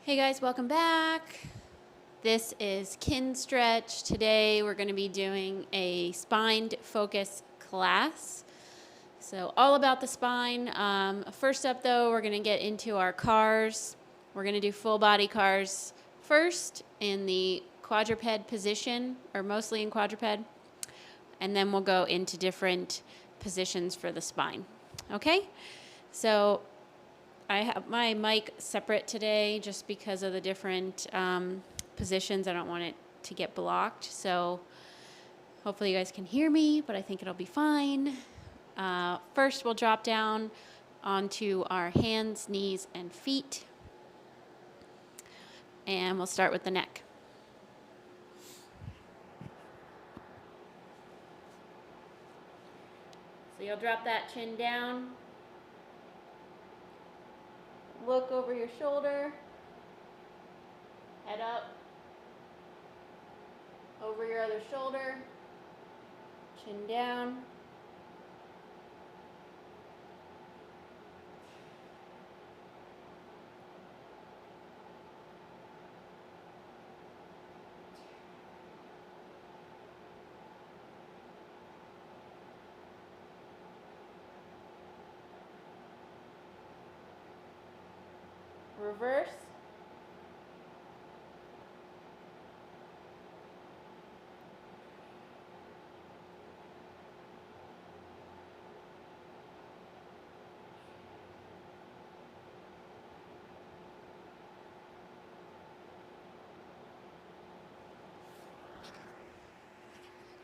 Hey guys, welcome back. This is Kinstretch. Today we're going to be doing a spine focus class. So all about the spine. First up though, we're going to get into our cars. We're going to do full body cars first in the quadruped position, or mostly in quadruped. And then we'll go into different positions for the spine. Okay? So I have my mic separate today just because of the different positions. I don't want it to get blocked. So hopefully you guys can hear me, but I think it'll be fine. First, we'll drop down onto our hands, knees, and feet. And we'll start with the neck. So you'll drop that chin down. Look over your shoulder. Head up. Over your other shoulder. Chin down. Reverse.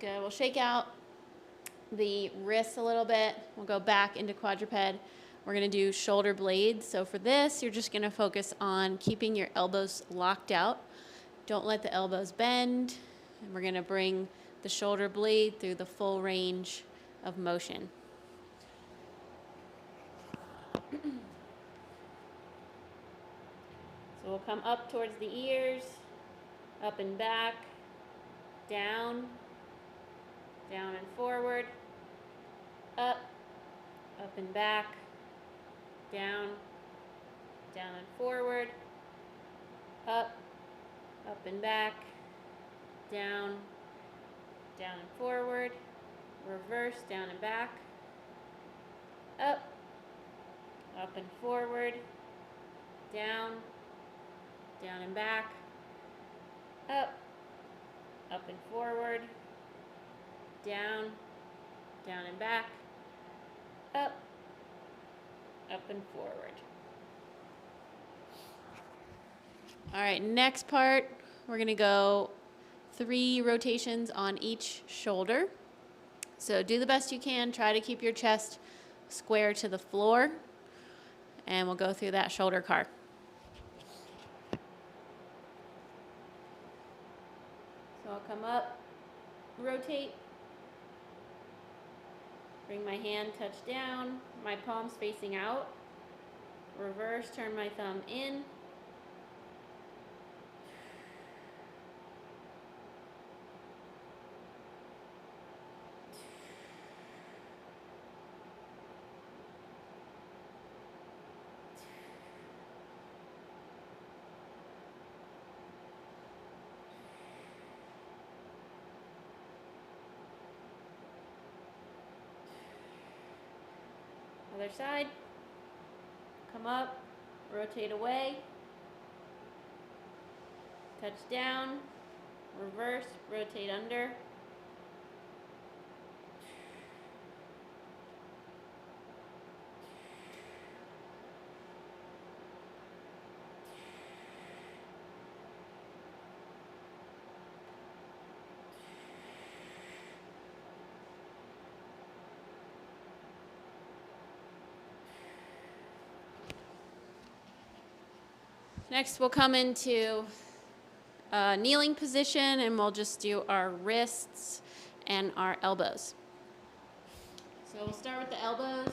Good. We'll shake out the wrists a little bit. We'll go back into quadruped. We're going to do shoulder blades. So for this, you're just going to focus on keeping your elbows locked out. Don't let the elbows bend. And we're going to bring the shoulder blade through the full range of motion. So we'll come up towards the ears, up and back, down, down and forward, up and back, down, down and forward, up and back, down, down and forward, reverse, down and back, up and forward, down, down and back, up and forward, down, down and back, up and forward. All right, next part, we're going to go 3 rotations on each shoulder. So do the best you can. Try to keep your chest square to the floor. And we'll go through that shoulder car. So I'll come up, rotate, bring my hand touch down, my palms facing out, reverse, turn my thumb in, other side, come up, rotate away, touch down, reverse, rotate under, next we'll come into kneeling position and we'll just do our wrists and our elbows. So we'll start with the elbows.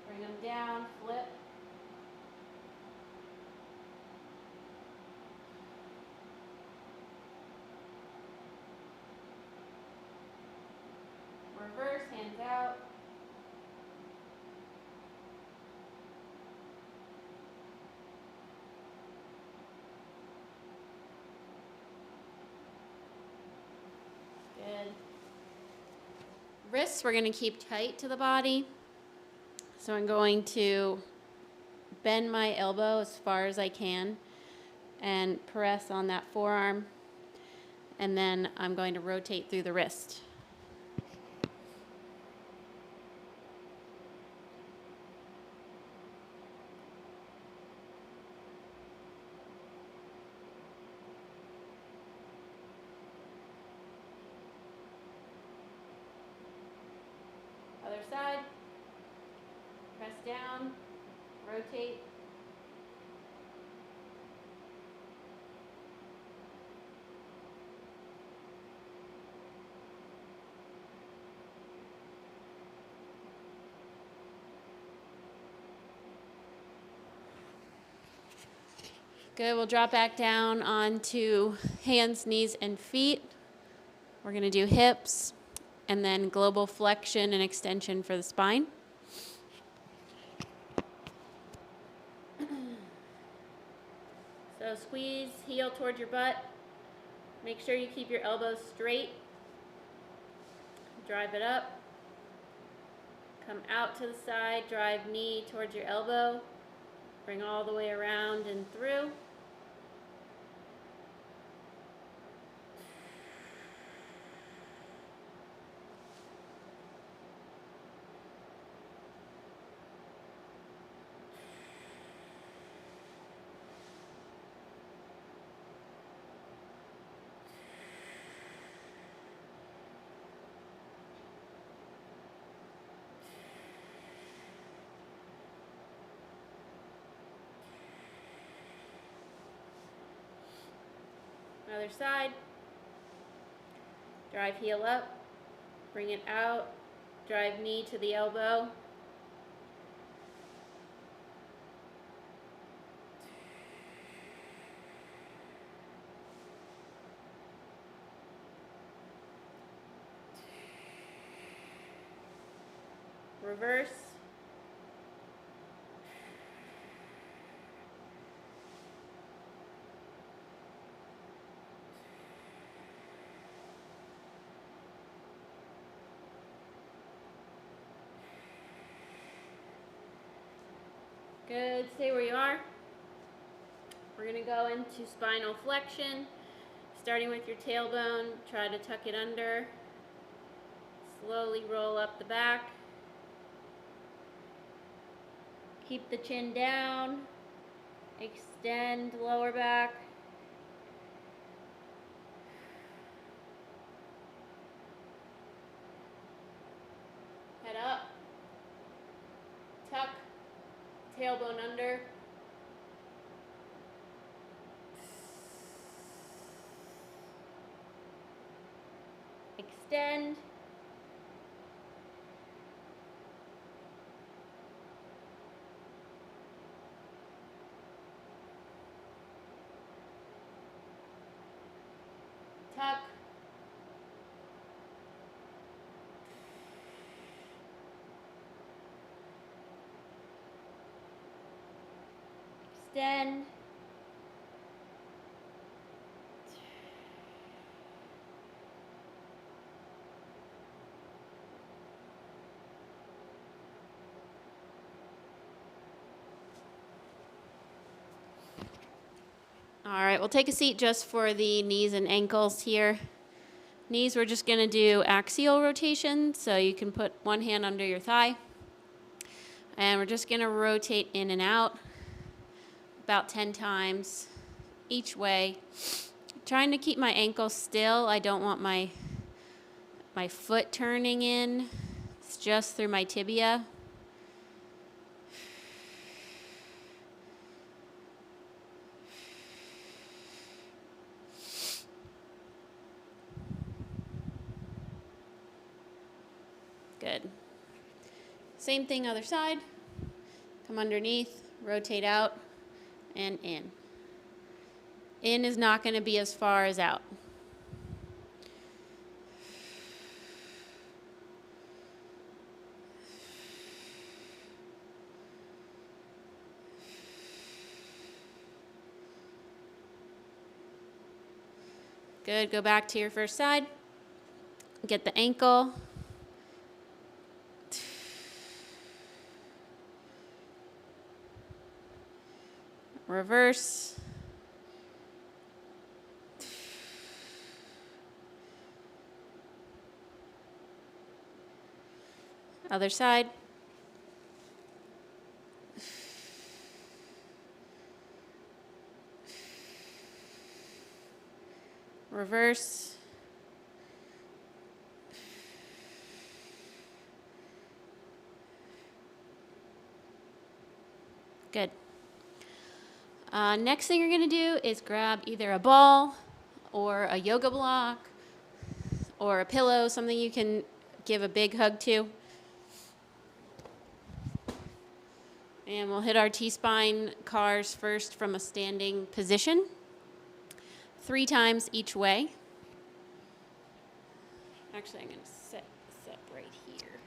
Bring them down, flip. Reverse, hands out. Wrists we're going to keep tight to the body. So I'm going to bend my elbow as far as I can and press on that forearm. And then I'm going to rotate through the wrist. Other side. Press down, rotate. Good, we'll drop back down onto hands, knees, and feet. We're going to do hips and then global flexion and extension for the spine. So squeeze heel towards your butt. Make sure you keep your elbows straight. Drive it up. Come out to the side, drive knee towards your elbow. Bring all the way around and through. Other side. Drive heel up, bring it out, drive knee to the elbow. Reverse. Good, stay where you are. We're gonna go into spinal flexion, starting with your tailbone. Try to tuck it under. Slowly roll up the back. Keep the chin down. Extend lower back. Head up. Tuck. Tailbone under. Extend. Tuck. Extend. All right, we'll take a seat just for the knees and ankles here. Knees, we're just gonna do axial rotation, so you can put one hand under your thigh. And we're just gonna rotate in and out about 10 times each way. Trying to keep my ankle still. I don't want my foot turning in. It's just through my tibia. Good. Same thing other side. Come underneath, rotate out, and in. In is not going to be as far as out. Good, go back to your first side. Get the ankle, reverse, other side, reverse, good. Next thing you're going to do is grab either a ball or a yoga block or a pillow, something you can give a big hug to. And we'll hit our T-spine cars first from a standing position, 3 times each way. Actually, I'm going to set this up right here.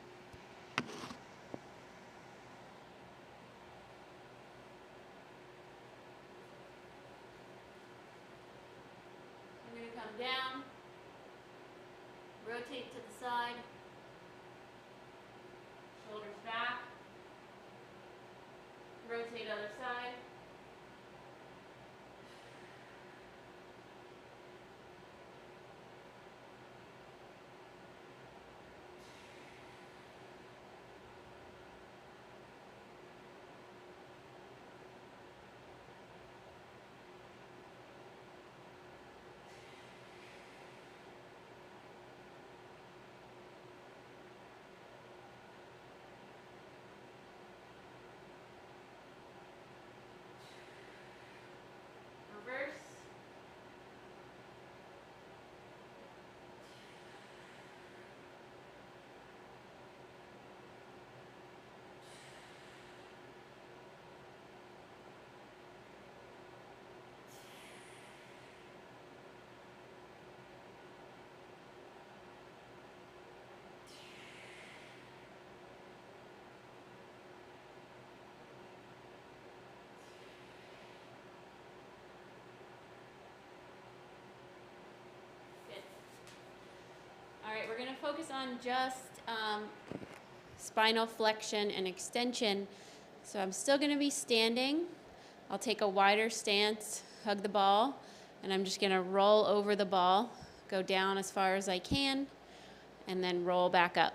I'm going to come down, rotate to the side, shoulders back, rotate other side. Reverse. Good. All right, we're going to focus on just spinal flexion and extension. So I'm still going to be standing. I'll take a wider stance, hug the ball, and I'm just going to roll over the ball, go down as far as I can, and then roll back up.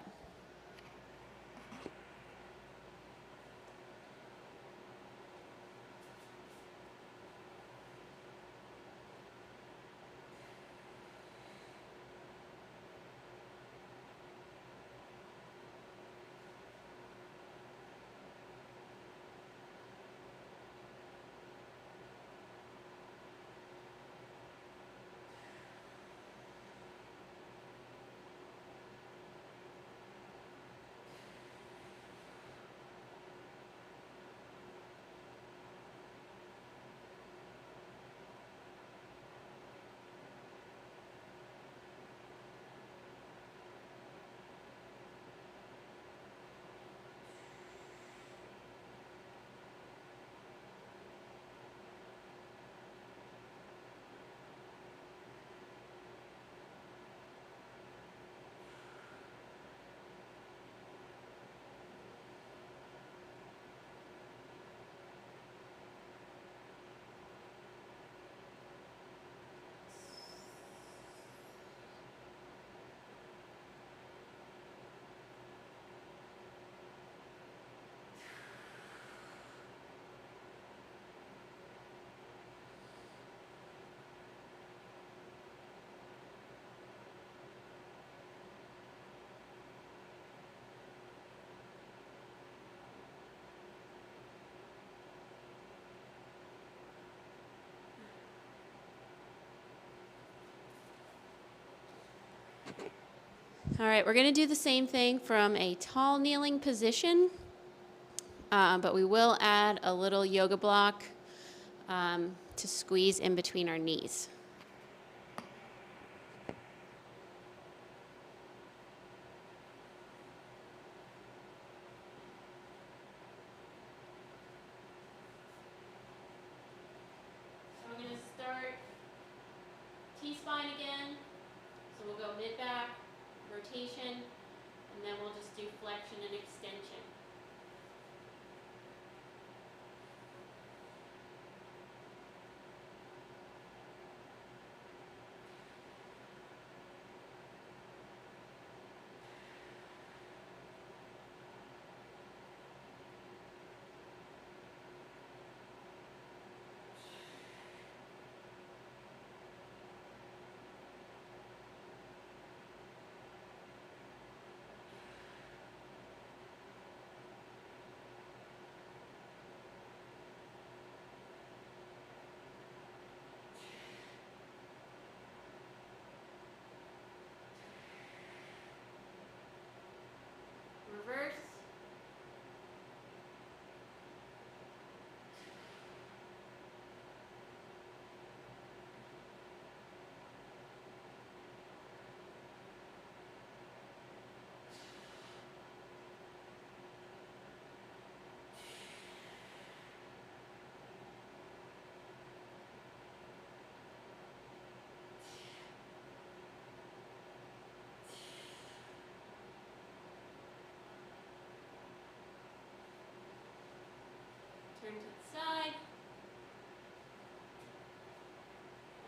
All right, we're going to do the same thing from a tall kneeling position, but we will add a little yoga block to squeeze in between our knees. So I'm going to start T-spine again, so we'll go mid-back, rotation, and then we'll just do flexion and extension. turn to the side.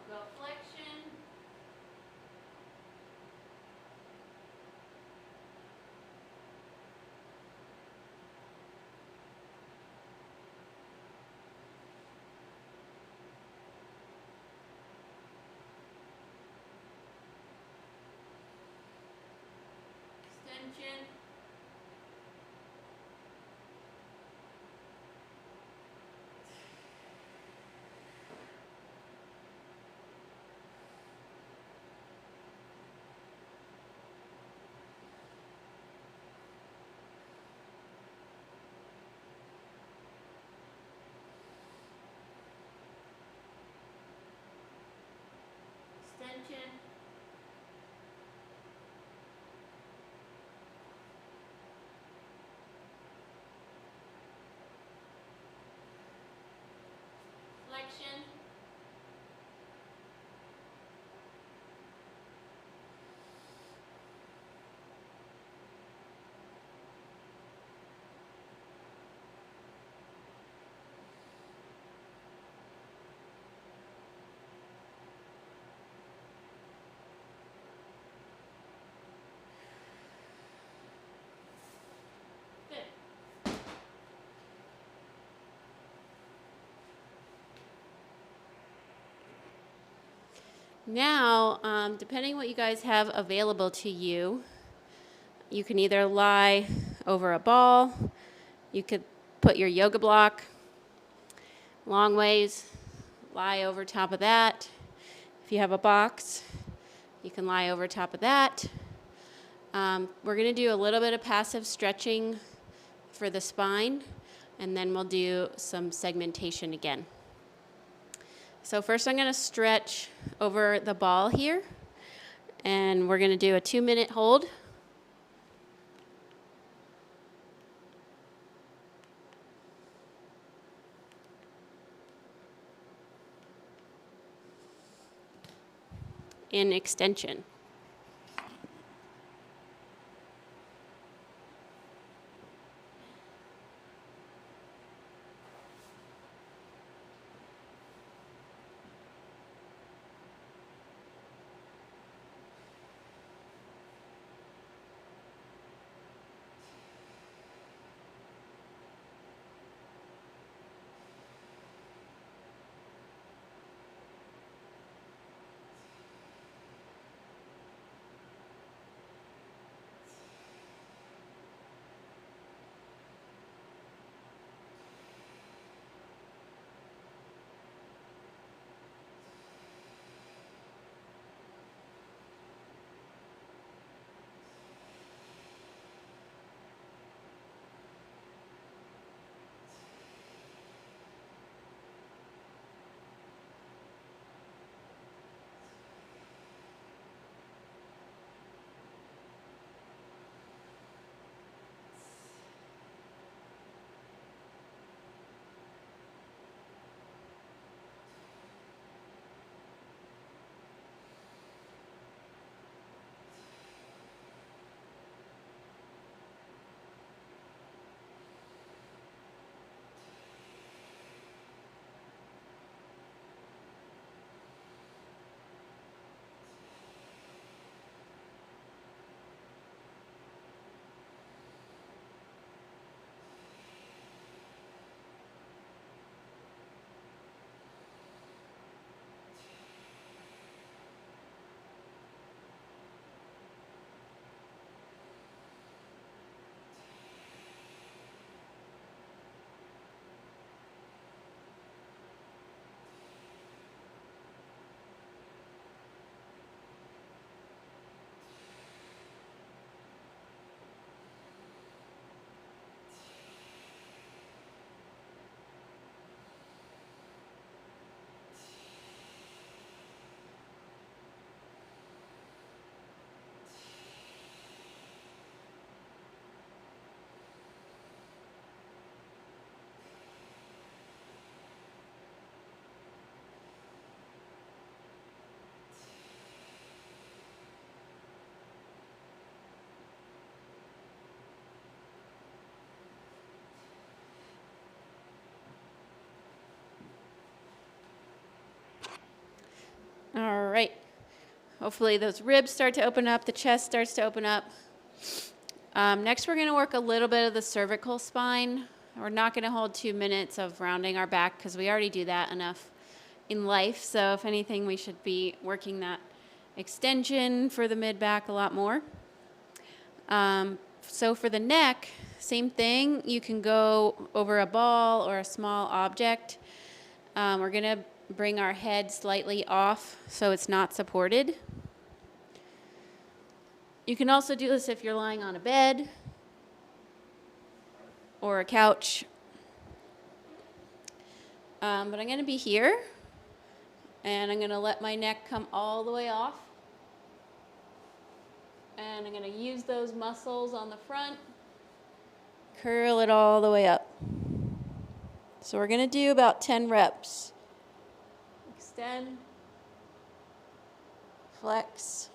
We'll go flexion. Extension. Extension. Flexion. Good. Now, depending what you guys have available to you, you can either lie over a ball, you could put your yoga block long ways, lie over top of that. If you have a box, you can lie over top of that. We're going to do a little bit of passive stretching for the spine, and then we'll do some segmentation again. So first I'm going to stretch over the ball here, and we're going to do a 2-minute hold. In extension. Hopefully those ribs start to open up, the chest starts to open up. Next, we're going to work a little bit of the cervical spine. We're not going to hold 2 minutes of rounding our back because we already do that enough in life. So if anything, we should be working that extension for the mid-back a lot more. So for the neck, same thing. You can go over a ball or a small object. We're going to bring our head slightly off so it's not supported. You can also do this if you're lying on a bed or a couch. But I'm going to be here, and I'm going to let my neck come all the way off. And I'm going to use those muscles on the front, curl it all the way up. So we're going to do about 10 reps. Extend, flex.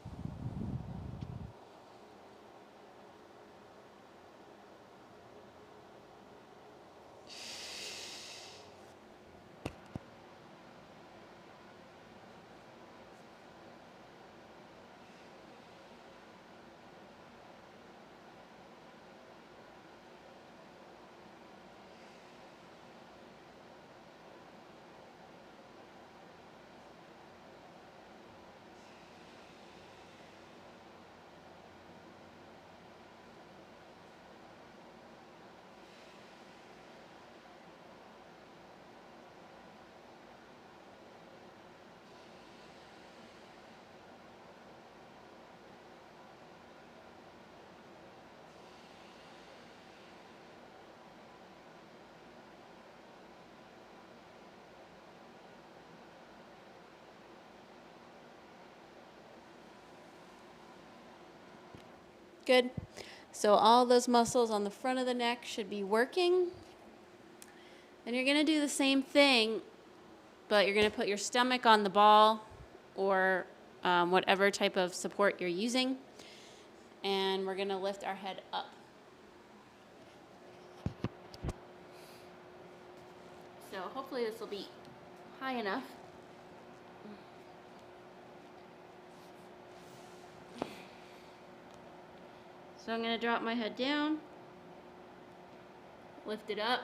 Good. So all those muscles on the front of the neck should be working. And you're going to do the same thing, but you're going to put your stomach on the ball or whatever type of support you're using. And we're going to lift our head up. So hopefully this will be high enough. So I'm going to drop my head down, lift it up.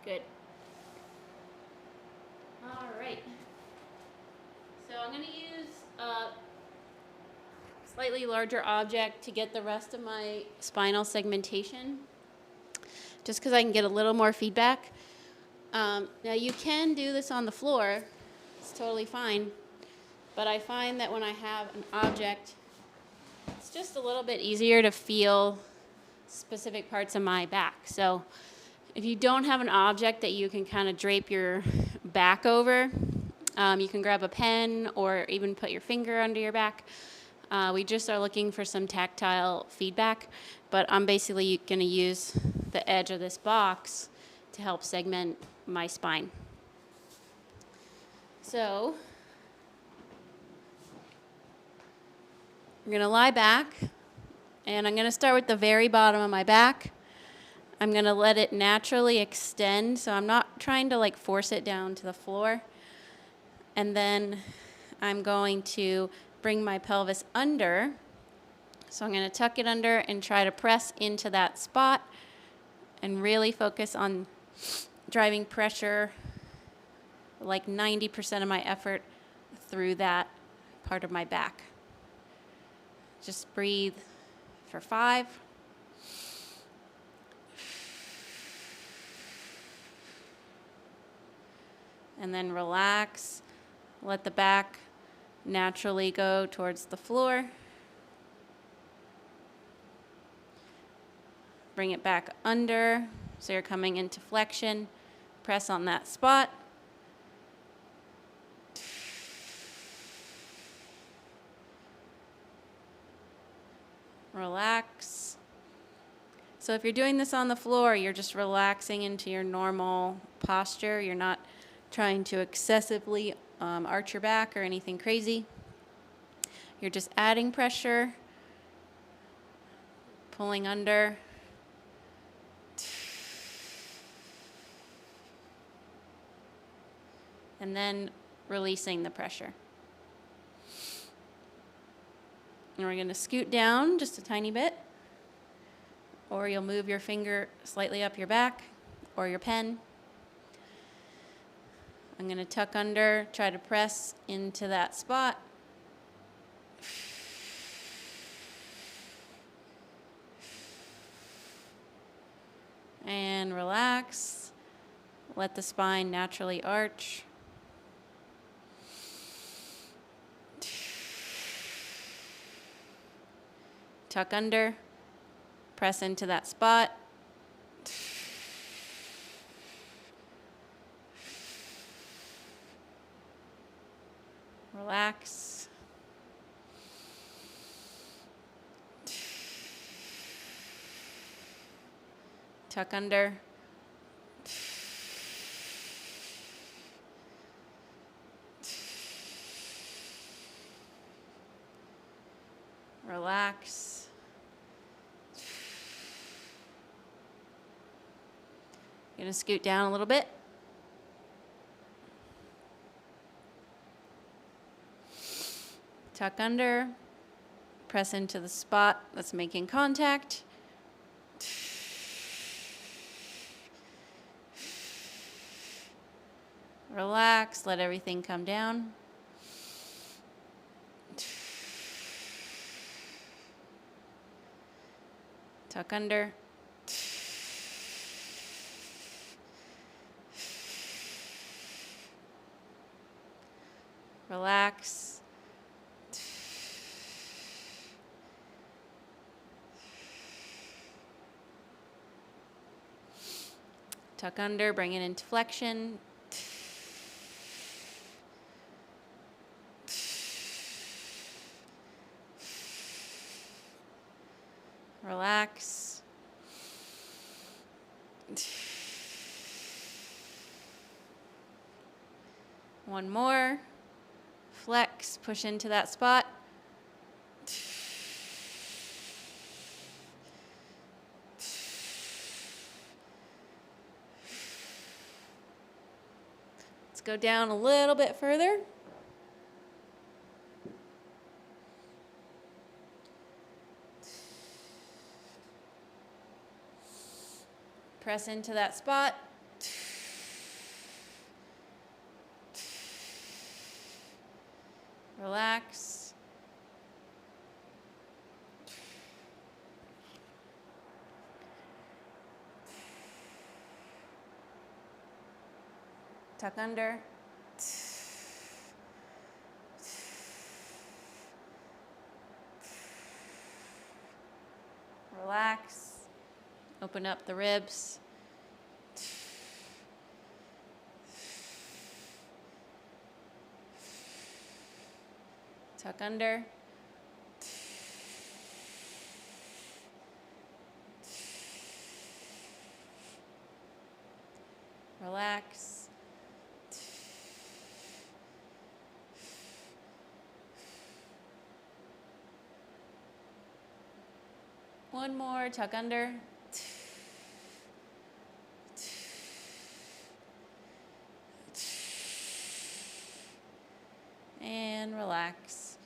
Good. All right. So I'm going to use a slightly larger object to get the rest of my spinal segmentation, just because I can get a little more feedback. Now you can do this on the floor. It's totally fine. But I find that when I have an object, it's just a little bit easier to feel specific parts of my back. So if you don't have an object that you can kind of drape your back over, you can grab a pen or even put your finger under your back. We just are looking for some tactile feedback, but I'm basically going to use the edge of this box to help segment my spine. So I'm going to lie back, and I'm going to start with the very bottom of my back. I'm going to let it naturally extend, so I'm not trying to like force it down to the floor. And then I'm going to bring my pelvis under. So I'm going to tuck it under and try to press into that spot and really focus on driving pressure, like 90% of my effort through that part of my back. Just breathe for 5. And then relax. Let the back naturally go towards the floor. Bring it back under, so you're coming into flexion. Press on that spot. Relax. So if you're doing this on the floor, you're just relaxing into your normal posture. You're not trying to excessively arch your back or anything crazy. You're just adding pressure, pulling under. And then releasing the pressure. And we're going to scoot down just a tiny bit, or you'll move your finger slightly up your back or your pen. I'm going to tuck under, try to press into that spot. And relax. Let the spine naturally arch. Tuck under, press into that spot. Relax. Tuck under. Relax. Going to scoot down a little bit. Tuck under. Press into the spot that's making contact. Relax, let everything come down. Tuck under. Relax. Tuck under, bring it into flexion. Relax. One more. Flex, push into that spot. Let's go down a little bit further. Press into that spot. Relax. Tuck under. Relax. Open up the ribs. Tuck under. Relax. One more, tuck under. And relax.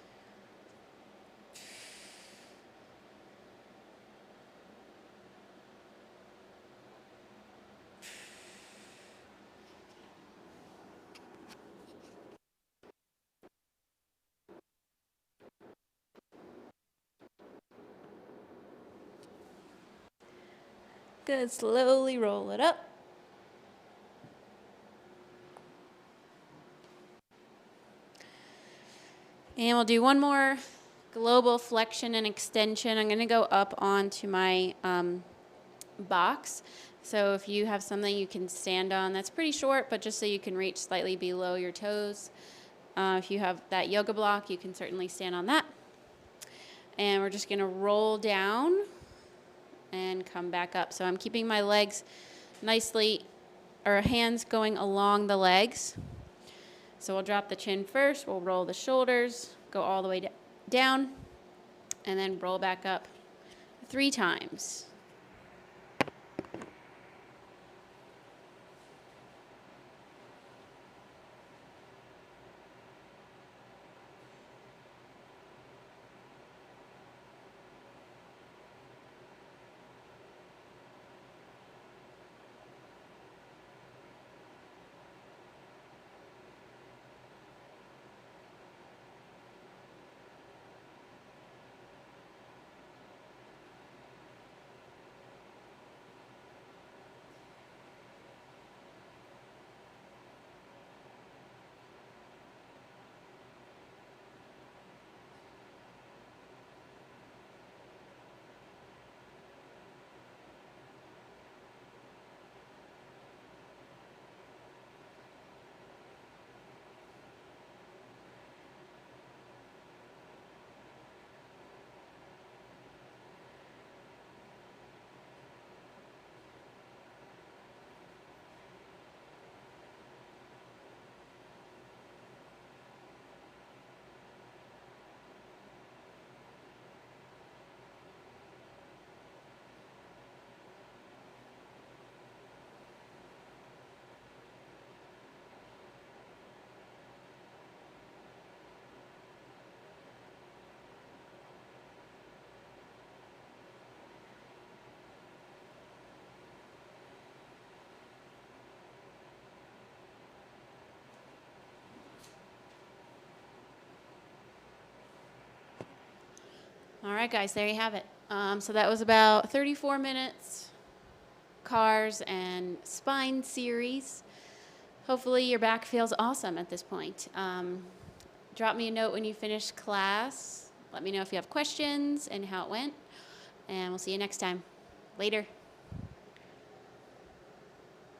gonna slowly roll it up. And we'll do one more global flexion and extension. I'm gonna go up onto my box. So if you have something you can stand on that's pretty short, but just so you can reach slightly below your toes. If you have that yoga block, you can certainly stand on that. And we're just gonna roll down and come back up. So I'm keeping my legs nicely, or hands going along the legs. So we'll drop the chin first, we'll roll the shoulders, go all the way down, and then roll back up 3 times. All right, guys, there you have it. So that was about 34 minutes, cars and spine series. Hopefully your back feels awesome at this point. Drop me a note when you finish class. Let me know if you have questions and how it went. And we'll see you next time. Later.